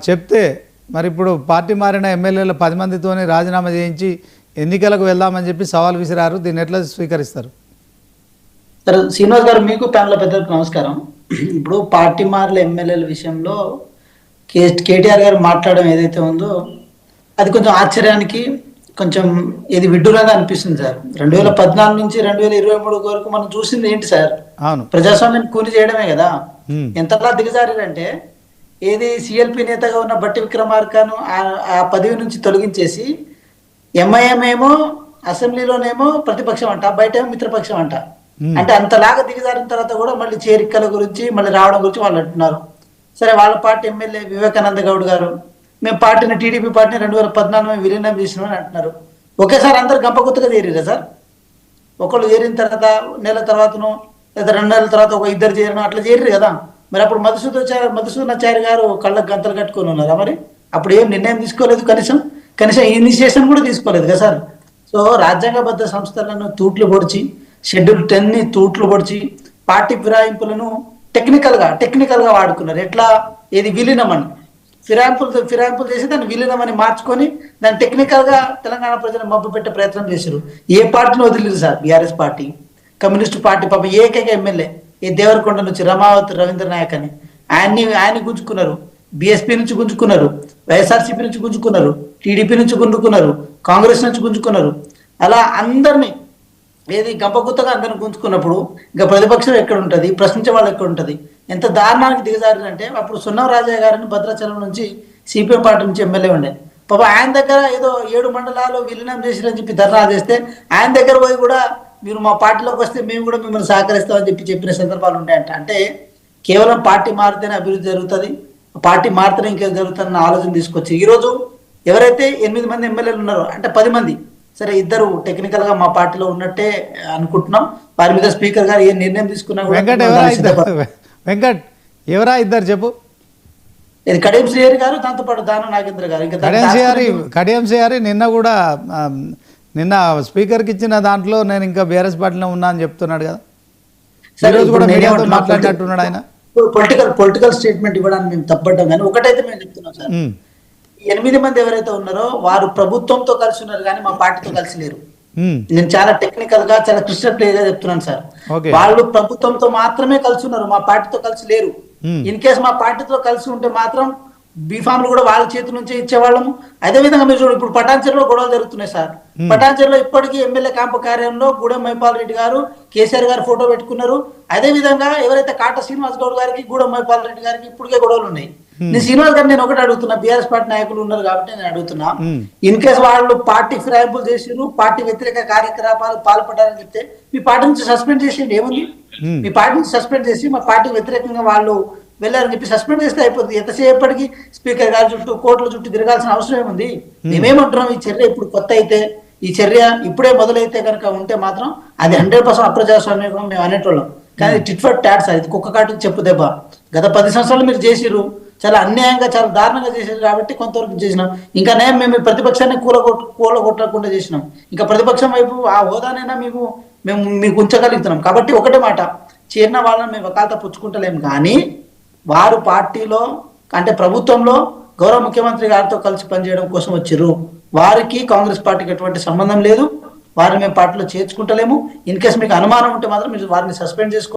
చెప్తే మరి ఇప్పుడు పార్టీ మారిన ఎమ్మెల్యేలు 10 మందితోనే రాజీనామా చేయించి ఎన్నికలకు వెళ్దామని చెప్పి సవాల్ విసిరారు. దీన్ని ఎట్లా స్వీకరిస్తారు? సరే శ్రీనివాస్ గారు, మీకు ప్యానల్ పెద్దలకు నమస్కారం. ఇప్పుడు పార్టీ మారిన ఎమ్మెల్యేల విషయంలో కేటీఆర్ గారు మాట్లాడడం ఏదైతే ఉందో అది కొంచెం ఆశ్చర్యానికి కొంచెం ఇది విడ్డూరంగా అనిపిస్తుంది సార్. 2014 నుంచి 2023 వరకు మనం చూసింది ఏంటి సార్? ప్రజాస్వామ్యాన్ని కూని చేయడమే కదా. ఎంతలా దిగజారంటే ఏది సిఎల్పి నేతగా ఉన్న బట్టి విక్రమార్కను ఆ పదవి నుంచి తొలగించేసి ఎంఐఎం ఏమో అసెంబ్లీలోనేమో ప్రతిపక్షం అంట, బయట ఏమో మిత్రపక్షం అంట. అంటే అంతలాగా దిగజారిన తర్వాత కూడా మళ్ళీ చేరికల గురించి మళ్ళీ రావడం గురించి వాళ్ళు అంటున్నారు. సరే, వాళ్ళ పార్టీ ఎమ్మెల్యే వివేకానంద గౌడ్ గారు మేము పార్టీని టీడీపీ పార్టీని 2014 విలీనం చేసినామని అంటున్నారు. ఒకేసారి అందరు గంపగుత్తగా చేరిరా సార్? ఒకళ్ళు చేరిన తర్వాత నెల తర్వాతను లేదా 2 నెలల తర్వాత ఒక ఇద్దరు చేరిన అట్లా చేరిరు కదా. మరి అప్పుడు మధుసూదనాచారి గారు కళ్ళకు గంతలు కట్టుకొని ఉన్నారా? మరి అప్పుడు ఏం నిర్ణయం తీసుకోలేదు, కనీసం ఇనిషియేషన్ కూడా తీసుకోలేదు కదా సార్. సో రాజ్యాంగబద్ధ సంస్థలను తూట్లు పొడిచి, షెడ్యూల్ 10ని తూట్లు పొడిచి పార్టీ ఫిరాయింపులను టెక్నికల్ గా వాడుకున్నారు. ఎట్లా? ఏది విలీనం అని ఫిరాయింపులు చేసి దాన్ని విలీనం అని మార్చుకొని దాన్ని టెక్నికల్ గా తెలంగాణ ప్రజలను మబ్బు పెట్టే ప్రయత్నం చేశారు. ఏ పార్టీని వదిలేదు sir? BRS party, communist party, పాప ఏకైక ఎమ్మెల్యే ఈ దేవరకొండ నుంచి రమావతి రవీంద్ర నాయక్ అని ఆయన్ని గుంజుకున్నారు. బీఎస్పీ నుంచి గుంజుకున్నారు, వైఎస్ఆర్సీపీ నుంచి గుంజుకున్నారు, టీడీపీ నుంచి గుంజుకున్నారు, కాంగ్రెస్ నుంచి గుంజుకున్నారు. అలా అందరినీ ఏది గంపగుత్తగా అందరిని గుంజుకున్నప్పుడు ఇంకా ప్రతిపక్షం ఎక్కడ ఉంటుంది? ప్రశ్నించే వాళ్ళు ఎక్కడ ఉంటుంది? ఎంత దారుణానికి దిగజారిందంటే అప్పుడు సున్నం రాజయ్య గారిని భద్రాచలం నుంచి సిపిఎం పార్టీ నుంచి ఎమ్మెల్యే ఉండే పాప, ఆయన దగ్గర ఏదో 7 మండలాలు విలీనం చేసిరని చెప్పి ధర్నా చేస్తే ఆయన దగ్గర పోయి కూడా మీరు మా పార్టీలోకి వస్తే మేము కూడా మిమ్మల్ని సహకరిస్తామని చెప్పిన సందర్భాలు ఉంటాయంట. అంటే కేవలం పార్టీ మారితేనే అభివృద్ధి జరుగుతుంది, పార్టీ మారితేనే ఇంకేం జరుగుతుందన్న ఆలోచన తీసుకొచ్చి ఈరోజు ఎవరైతే 8 మంది ఎమ్మెల్యేలు ఉన్నారో అంటే 10 మంది, సరే ఇద్దరు టెక్నికల్ గా మా పార్టీలో ఉన్నట్టే అనుకుంటున్నాం. వారి మీద స్పీకర్ గారు ఏ నిర్ణయం తీసుకున్నా వెంకట్ ఎవరా ఇద్దరు చెప్పు? ఇది కడియం శ్రీహరి గారు, దాంతో పాటు దానం నాగేంద్ర గారు. ఇంకా కడియం శ్రీహరి నిన్న స్పీకర్కి ఇచ్చిన దాంట్లో నేను ఇంకా బీఆర్ఎస్ పార్టీలో ఉన్నా అని చెప్తున్నాడు కదా. మాట్లాడినట్టున్నాడు ఆయన. పొలిటికల్ స్టేట్మెంట్ ఇవ్వడానికి మేము తప్పడ్డాం, కానీ ఒకటైతే మేము చెప్తున్నాం సార్, 8 మంది ఎవరైతే ఉన్నారో వారు ప్రభుత్వంతో కలిసి ఉన్నారు కానీ మా పార్టీతో కలిసి లేరు. నేను చాలా టెక్నికల్ గా చాలా క్రిస్టల్ క్లియర్ గా చెప్తున్నాను సార్. వాళ్ళు ప్రభుత్వంతో మాత్రమే కలిసి ఉన్నారు, మా పార్టీతో కలిసి లేరు. ఇన్ కేసు మా పార్టీతో కలిసి ఉంటే మాత్రం బీఫామ్లు కూడా వాళ్ళ చేతి నుంచే ఇచ్చేవాళ్ళము. అదే విధంగా మీరు చూడండి, ఇప్పుడు పటాన్చెరులో గొడవలు జరుగుతున్నాయి సార్. పటాన్చెరులో ఇప్పటికీ ఎమ్మెల్యే క్యాంపు కార్యాలయంలో గూడెం మైపాల్ రెడ్డి గారు, కేసీఆర్ గారు ఫోటో పెట్టుకున్నారు. అదే విధంగా ఎవరైతే కాట శ్రీనివాస్ గౌడ్ గారికి, గూడెం మైపాల్ రెడ్డి గారికి ఇప్పటికే గొడవలు ఉన్నాయి. నేను శ్రీనివాస్ గారు నేను ఒకటి అడుగుతున్నా, బీఆర్ఎస్ పార్టీ నాయకులు ఉన్నారు కాబట్టి నేను అడుగుతున్నా, ఇన్ కేసు వాళ్ళు పార్టీ ఫిరాయింపులు చేసిరు, పార్టీ వ్యతిరేక కార్యకలాపాలు పాల్పడారని చెప్తే మీ పార్టీ నుంచి సస్పెండ్ చేసేయండి, ఏముంది? మీ పార్టీ నుంచి సస్పెండ్ చేసి మా పార్టీకి వ్యతిరేకంగా వాళ్ళు వెళ్ళారని చెప్పి సస్పెండ్ చేస్తే అయిపోతుంది. ఎంతసేపటికి స్పీకర్ గారి చుట్టూ, కోర్టుల చుట్టూ తిరగాల్సిన అవసరం ఏముంది? మేమేమంటున్నాం, ఈ చర్య ఇప్పుడు కొత్త అయితే, ఈ చర్య ఇప్పుడే మొదలైతే కనుక ఉంటే మాత్రం అది 100% అప్రజాస్వామ్యం మేము అనేటోళ్ళం. కానీ టిట్ ఫర్ టాట్ సార్, ఇది కుక్క కాటుకు చెప్పు దెబ్బ. గత 10 సంవత్సరాలు మీరు చేసిరు, చాలా అన్యాయంగా చాలా దారుణంగా చేసారు కాబట్టి కొంతవరకు చేసినాం. ఇంకా మేము ప్రతిపక్షాన్ని కూలగొట్టకుండా చేసినాం. ఇంకా ప్రతిపక్షం వైపు ఆ హోదానైనా మేము మీకు ఉంచగలుగుతున్నాం. కాబట్టి ఒకటే మాట, చేరిన వాళ్ళని మేము వకాలత పుచ్చుకుంటలేము, కానీ వారు పార్టీలో అంటే ప్రభుత్వంలో గౌరవ ముఖ్యమంత్రి గారితో కలిసి పనిచేయడం కోసం వచ్చిర్రు. వారికి కాంగ్రెస్ పార్టీకి ఎటువంటి సంబంధం లేదు, వారిని మేము పార్టీలో చేర్చుకుంటలేము. ఇన్ కేసు మీకు అనుమానం ఉంటే మాత్రం మీరు వారిని సస్పెండ్ చేసుకో.